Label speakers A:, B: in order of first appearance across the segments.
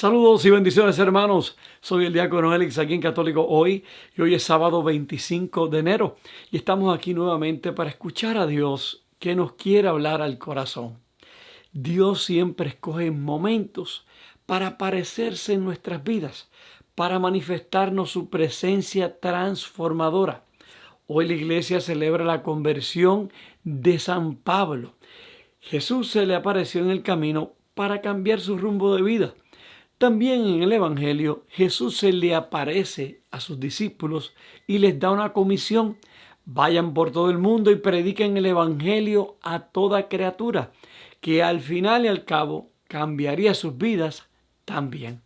A: Saludos y bendiciones, hermanos. Soy el diácono Elix aquí en Católico Hoy y hoy es sábado 25 de enero y estamos aquí nuevamente para escuchar a Dios que nos quiere hablar al corazón. Dios siempre escoge momentos para aparecerse en nuestras vidas, para manifestarnos su presencia transformadora. Hoy la iglesia celebra la conversión de San Pablo. Jesús se le apareció en el camino para cambiar su rumbo de vida. También en el Evangelio, Jesús se le aparece a sus discípulos y les da una comisión. Vayan por todo el mundo y prediquen el Evangelio a toda criatura, que al final y al cabo cambiaría sus vidas también.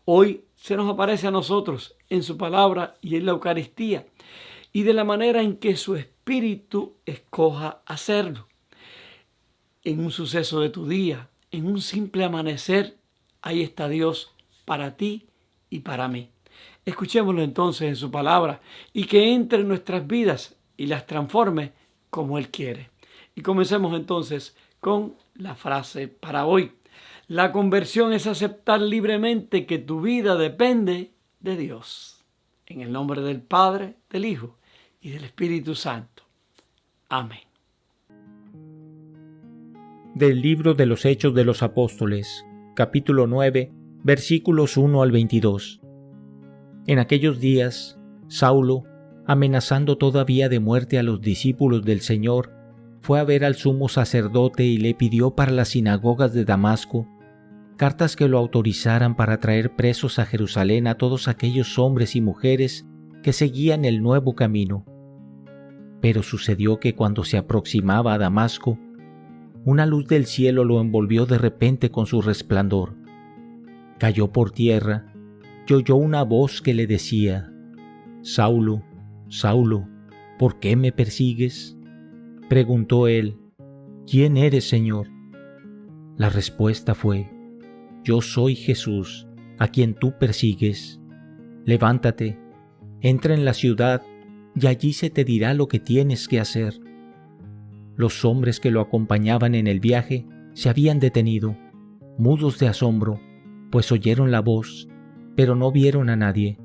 A: Hoy se nos aparece a nosotros en su palabra y en la Eucaristía y de la manera en que su Espíritu escoja hacerlo. En un suceso de tu día, en un simple amanecer, ahí está Dios para ti y para mí. Escuchémoslo entonces en su palabra y que entre en nuestras vidas y las transforme como Él quiere. Y comencemos entonces con la frase para hoy. La conversión es aceptar libremente que tu vida depende de Dios. En el nombre del Padre, del Hijo y del Espíritu Santo. Amén.
B: Del libro de los Hechos de los Apóstoles, capítulo 9, versículos 1 al 22. En aquellos días, Saulo, amenazando todavía de muerte a los discípulos del Señor, fue a ver al sumo sacerdote y le pidió para las sinagogas de Damasco cartas que lo autorizaran para traer presos a Jerusalén a todos aquellos hombres y mujeres que seguían el nuevo camino. Pero sucedió que cuando se aproximaba a Damasco, una luz del cielo lo envolvió de repente con su resplandor. Cayó por tierra y oyó una voz que le decía: «Saulo, Saulo, ¿por qué me persigues?». Preguntó él: «¿Quién eres, Señor?». La respuesta fue: «Yo soy Jesús, a quien tú persigues. Levántate, entra en la ciudad y allí se te dirá lo que tienes que hacer». Los hombres que lo acompañaban en el viaje se habían detenido, mudos de asombro, pues oyeron la voz, pero no vieron a nadie.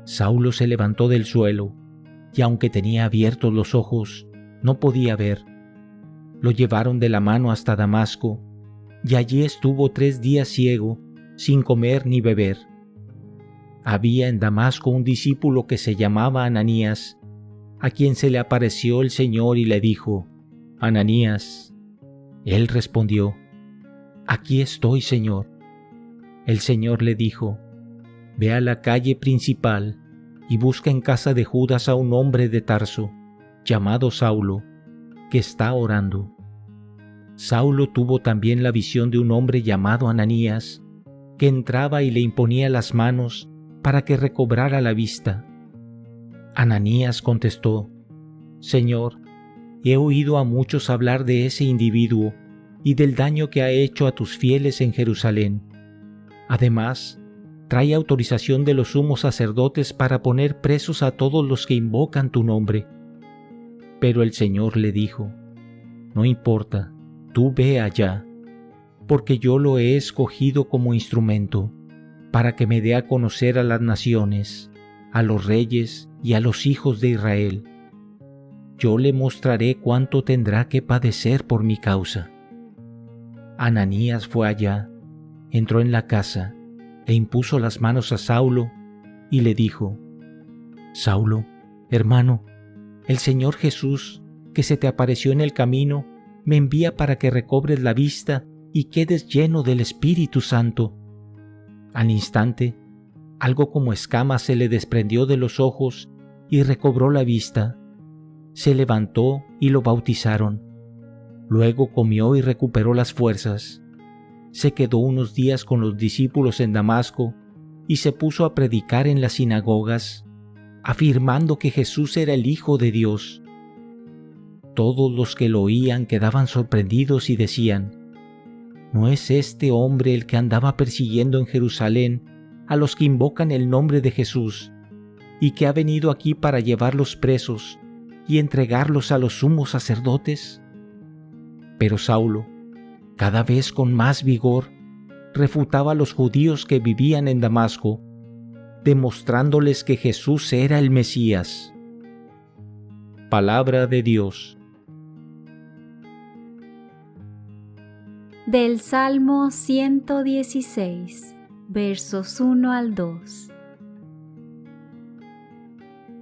B: Saulo se levantó del suelo, y aunque tenía abiertos los ojos, no podía ver. Lo llevaron de la mano hasta Damasco, y allí estuvo 3 días ciego, sin comer ni beber. Había en Damasco un discípulo que se llamaba Ananías, a quien se le apareció el Señor y le dijo: «Ananías». Él respondió: «Aquí estoy, Señor». El Señor le dijo: «Ve a la calle principal y busca en casa de Judas a un hombre de Tarso, llamado Saulo, que está orando». Saulo tuvo también la visión de un hombre llamado Ananías, que entraba y le imponía las manos para que recobrara la vista. Ananías contestó: «Señor, he oído a muchos hablar de ese individuo y del daño que ha hecho a tus fieles en Jerusalén. Además, trae autorización de los sumos sacerdotes para poner presos a todos los que invocan tu nombre». Pero el Señor le dijo: «No importa, tú ve allá, porque yo lo he escogido como instrumento para que me dé a conocer a las naciones, a los reyes y a los hijos de Israel. Yo le mostraré cuánto tendrá que padecer por mi causa». Ananías fue allá, entró en la casa e impuso las manos a Saulo y le dijo: «Saulo, hermano, el Señor Jesús, que se te apareció en el camino, me envía para que recobres la vista y quedes lleno del Espíritu Santo». Al instante, algo como escama se le desprendió de los ojos y recobró la vista. Se levantó y lo bautizaron. Luego comió y recuperó las fuerzas. Se quedó unos días con los discípulos en Damasco y se puso a predicar en las sinagogas, afirmando que Jesús era el Hijo de Dios. Todos los que lo oían quedaban sorprendidos y decían: «¿No es este hombre el que andaba persiguiendo en Jerusalén a los que invocan el nombre de Jesús y que ha venido aquí para llevarlos presos y entregarlos a los sumos sacerdotes?» Pero Saulo, cada vez con más vigor, refutaba a los judíos que vivían en Damasco, demostrándoles que Jesús era el Mesías. Palabra de Dios.
C: Del Salmo 116, versos 1 al 2.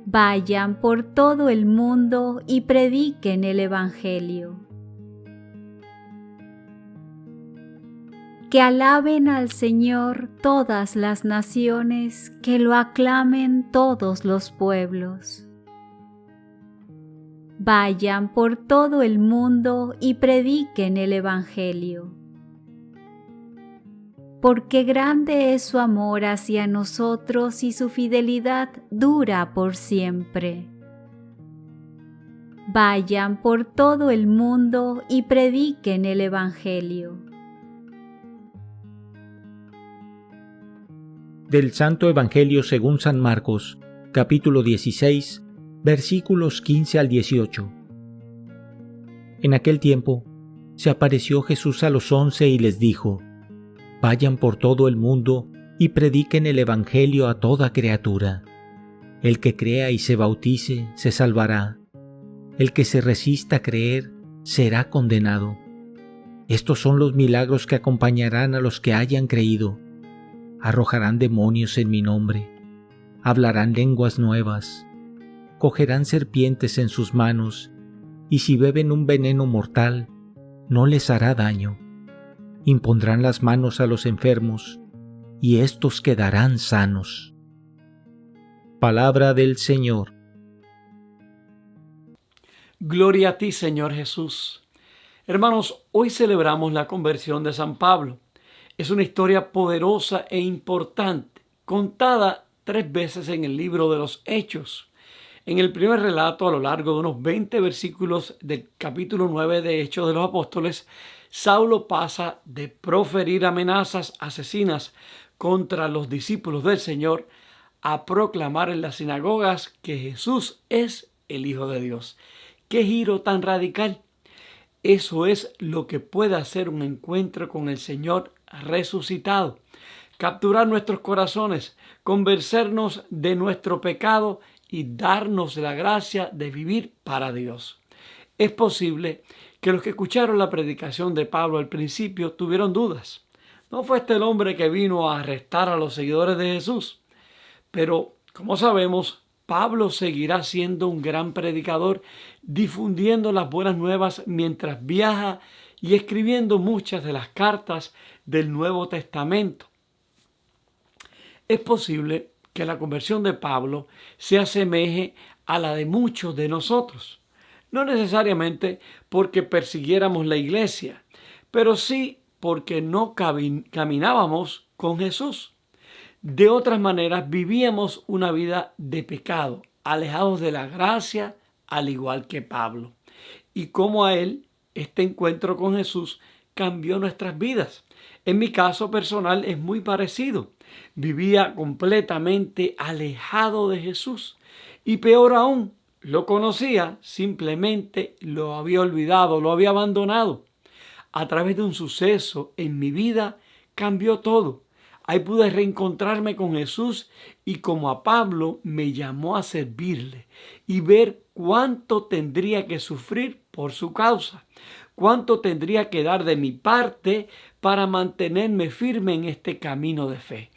C: Vayan por todo el mundo y prediquen el Evangelio. Que alaben al Señor todas las naciones, que lo aclamen todos los pueblos. Vayan por todo el mundo y prediquen el Evangelio. Porque grande es su amor hacia nosotros y su fidelidad dura por siempre. Vayan por todo el mundo y prediquen el Evangelio.
B: Del Santo Evangelio según San Marcos, capítulo 16, versículos 15 al 18. En aquel tiempo, se apareció Jesús a los 11 y les dijo: Vayan por todo el mundo y prediquen el Evangelio a toda criatura. El que crea y se bautice, se salvará. El que se resista a creer, será condenado. Estos son los milagros que acompañarán a los que hayan creído. Arrojarán demonios en mi nombre, hablarán lenguas nuevas, cogerán serpientes en sus manos, y si beben un veneno mortal, no les hará daño. Impondrán las manos a los enfermos, y éstos quedarán sanos. Palabra del Señor.
A: Gloria a ti, Señor Jesús. Hermanos, hoy celebramos la conversión de San Pablo. Es una historia poderosa e importante, contada 3 veces en el libro de los Hechos. En el primer relato, a lo largo de unos 20 versículos del capítulo 9 de Hechos de los Apóstoles, Saulo pasa de proferir amenazas asesinas contra los discípulos del Señor a proclamar en las sinagogas que Jesús es el Hijo de Dios. ¡Qué giro tan radical! Eso es lo que puede hacer un encuentro con el Señor resucitado. Capturar nuestros corazones, convencernos de nuestro pecado y darnos la gracia de vivir para Dios. Es posible que los que escucharon la predicación de Pablo al principio tuvieron dudas. ¿No fue este el hombre que vino a arrestar a los seguidores de Jesús? Pero, como sabemos, Pablo seguirá siendo un gran predicador, difundiendo las buenas nuevas mientras viaja y escribiendo muchas de las cartas del Nuevo Testamento. Es posible que la conversión de Pablo se asemeje a la de muchos de nosotros. No necesariamente porque persiguiéramos la iglesia, pero sí porque no caminábamos con Jesús. De otras maneras, vivíamos una vida de pecado, alejados de la gracia, al igual que Pablo. Y como a él, este encuentro con Jesús cambió nuestras vidas. En mi caso personal es muy parecido. Vivía completamente alejado de Jesús. Y peor aún, lo conocía, simplemente lo había olvidado, lo había abandonado. A través de un suceso en mi vida cambió todo. Ahí pude reencontrarme con Jesús y como a Pablo me llamó a servirle y ver cuánto tendría que sufrir por su causa, cuánto tendría que dar de mi parte para mantenerme firme en este camino de fe.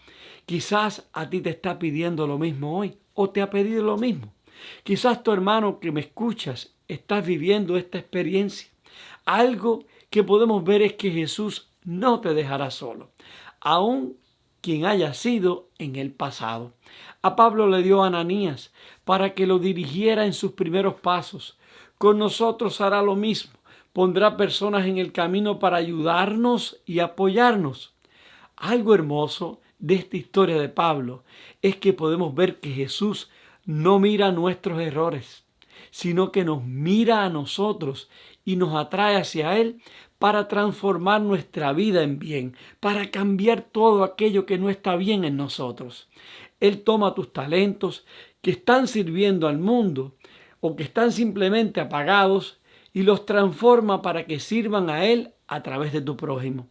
A: Quizás a ti te está pidiendo lo mismo hoy o te ha pedido lo mismo. Quizás tu hermano que me escuchas estás viviendo esta experiencia. Algo que podemos ver es que Jesús no te dejará solo, aún quien haya sido en el pasado. A Pablo le dio a Ananías para que lo dirigiera en sus primeros pasos. Con nosotros hará lo mismo. Pondrá personas en el camino para ayudarnos y apoyarnos. Algo hermoso de esta historia de Pablo es que podemos ver que Jesús no mira nuestros errores, sino que nos mira a nosotros y nos atrae hacia Él para transformar nuestra vida en bien, para cambiar todo aquello que no está bien en nosotros. Él toma tus talentos que están sirviendo al mundo o que están simplemente apagados y los transforma para que sirvan a Él a través de tu prójimo.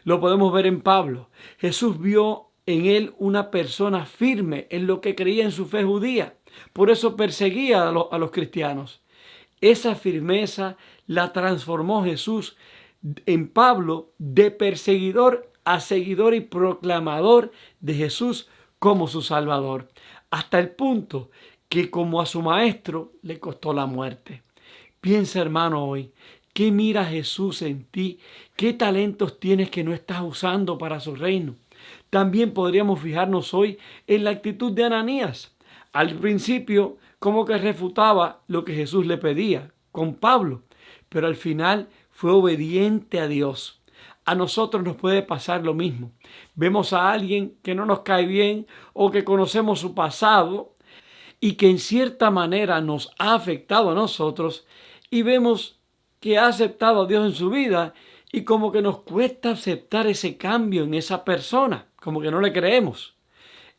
A: Lo podemos ver en Pablo. Jesús vio en él una persona firme en lo que creía en su fe judía. Por eso perseguía a los cristianos. Esa firmeza la transformó Jesús en Pablo de perseguidor a seguidor y proclamador de Jesús como su Salvador, hasta el punto que como a su maestro le costó la muerte. Piensa, hermano, hoy, ¿qué mira Jesús en ti? ¿Qué talentos tienes que no estás usando para su reino? También podríamos fijarnos hoy en la actitud de Ananías. Al principio, como que refutaba lo que Jesús le pedía con Pablo, pero al final fue obediente a Dios. A nosotros nos puede pasar lo mismo. Vemos a alguien que no nos cae bien o que conocemos su pasado y que en cierta manera nos ha afectado a nosotros y vemos que ha aceptado a Dios en su vida y como que nos cuesta aceptar ese cambio en esa persona, como que no le creemos.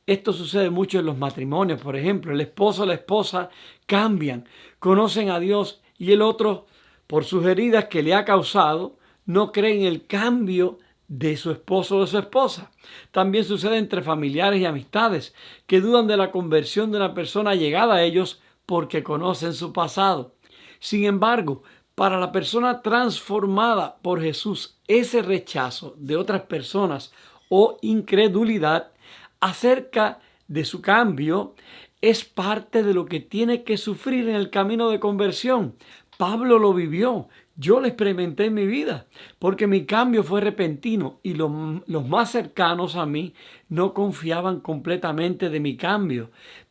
A: Esto sucede mucho en los matrimonios, por ejemplo. El esposo o la esposa cambian, conocen a Dios y el otro, por sus heridas que le ha causado, no cree en el cambio de su esposo o de su esposa. También sucede entre familiares y amistades que dudan de la conversión de una persona llegada a ellos porque conocen su pasado. Sin embargo, para la persona transformada por Jesús, ese rechazo de otras personas o incredulidad acerca de su cambio es parte de lo que tiene que sufrir en el camino de conversión. Pablo lo vivió, yo lo experimenté en mi vida, porque mi cambio fue repentino y los más cercanos a mí no confiaban completamente de mi cambio.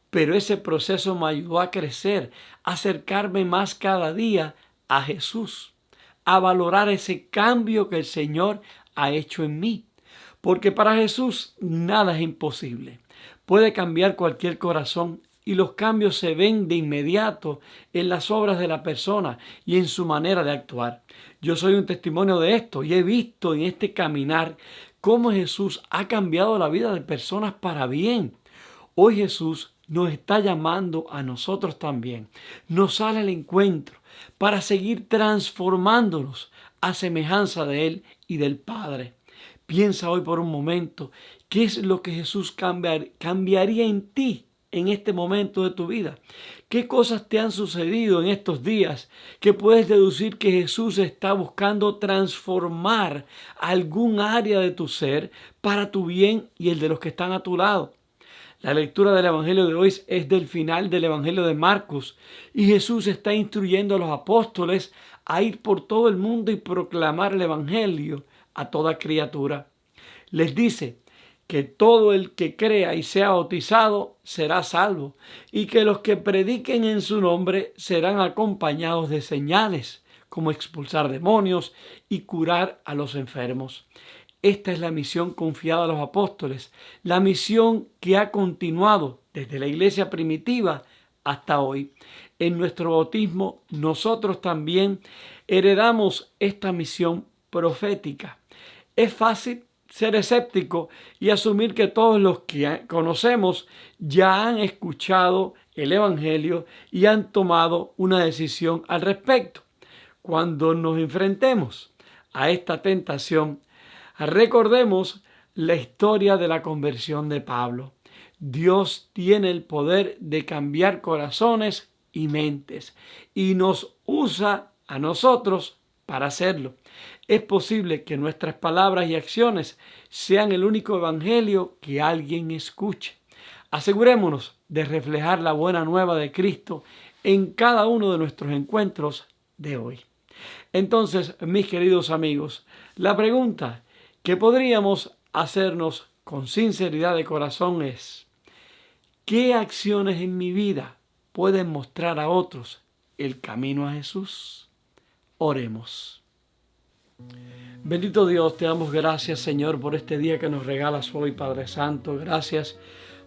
A: Pero ese proceso me ayudó a crecer, a acercarme más cada día a Jesús, a valorar ese cambio que el Señor ha hecho en mí. Porque para Jesús nada es imposible. Puede cambiar cualquier corazón y los cambios se ven de inmediato en las obras de la persona y en su manera de actuar. Yo soy un testimonio de esto y he visto en este caminar cómo Jesús ha cambiado la vida de personas para bien. Hoy Jesús nos está llamando a nosotros también. Nos sale al encuentro para seguir transformándonos a semejanza de Él y del Padre. Piensa hoy por un momento, ¿qué es lo que Jesús cambiaría en ti en este momento de tu vida? ¿Qué cosas te han sucedido en estos días que puedes deducir que Jesús está buscando transformar algún área de tu ser para tu bien y el de los que están a tu lado? La lectura del Evangelio de hoy es del final del Evangelio de Marcos y Jesús está instruyendo a los apóstoles a ir por todo el mundo y proclamar el Evangelio a toda criatura. Les dice que todo el que crea y sea bautizado será salvo y que los que prediquen en su nombre serán acompañados de señales como expulsar demonios y curar a los enfermos. Esta es la misión confiada a los apóstoles, la misión que ha continuado desde la iglesia primitiva hasta hoy. En nuestro bautismo nosotros también heredamos esta misión profética. Es fácil ser escéptico y asumir que todos los que conocemos ya han escuchado el Evangelio y han tomado una decisión al respecto. Cuando nos enfrentemos a esta tentación, recordemos la historia de la conversión de Pablo. Dios tiene el poder de cambiar corazones y mentes y nos usa a nosotros para hacerlo. Es posible que nuestras palabras y acciones sean el único evangelio que alguien escuche. Asegurémonos de reflejar la buena nueva de Cristo en cada uno de nuestros encuentros de hoy. Entonces, mis queridos amigos, la pregunta que podríamos hacernos con sinceridad de corazón es: ¿qué acciones en mi vida pueden mostrar a otros el camino a Jesús? Oremos. Bendito Dios, te damos gracias, Señor, por este día que nos regalas hoy, Padre Santo. Gracias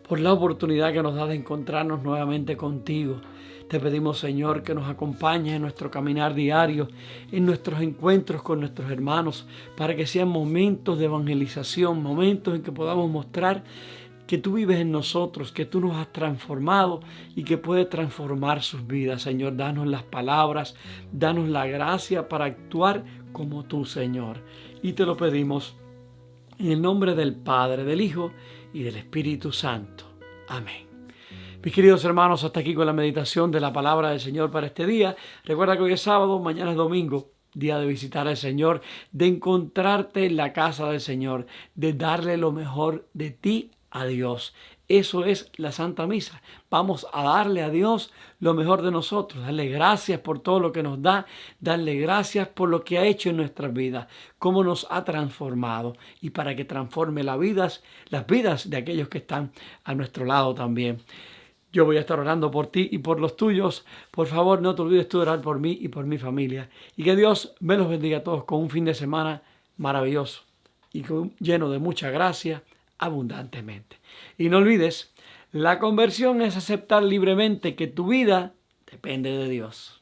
A: por la oportunidad que nos da de encontrarnos nuevamente contigo. Te pedimos, Señor, que nos acompañes en nuestro caminar diario, en nuestros encuentros con nuestros hermanos, para que sean momentos de evangelización, momentos en que podamos mostrar que tú vives en nosotros, que tú nos has transformado y que puedes transformar sus vidas. Señor, danos las palabras, danos la gracia para actuar como tú, Señor. Y te lo pedimos En el nombre del Padre, del Hijo y del Espíritu Santo. Amén. Mis queridos hermanos, hasta aquí con la meditación de la palabra del Señor para este día. Recuerda que hoy es sábado, mañana es domingo, día de visitar al Señor, de encontrarte en la casa del Señor, de darle lo mejor de ti a Dios. Eso es la Santa Misa. Vamos a darle a Dios lo mejor de nosotros, darle gracias por todo lo que nos da, darle gracias por lo que ha hecho en nuestras vidas, cómo nos ha transformado y para que transforme las vidas de aquellos que están a nuestro lado también. Yo voy a estar orando por ti y por los tuyos. Por favor, no te olvides tú de orar por mí y por mi familia. Y que Dios me los bendiga a todos con un fin de semana maravilloso y lleno de mucha gracia abundantemente. Y no olvides, la conversión es aceptar libremente que tu vida depende de Dios.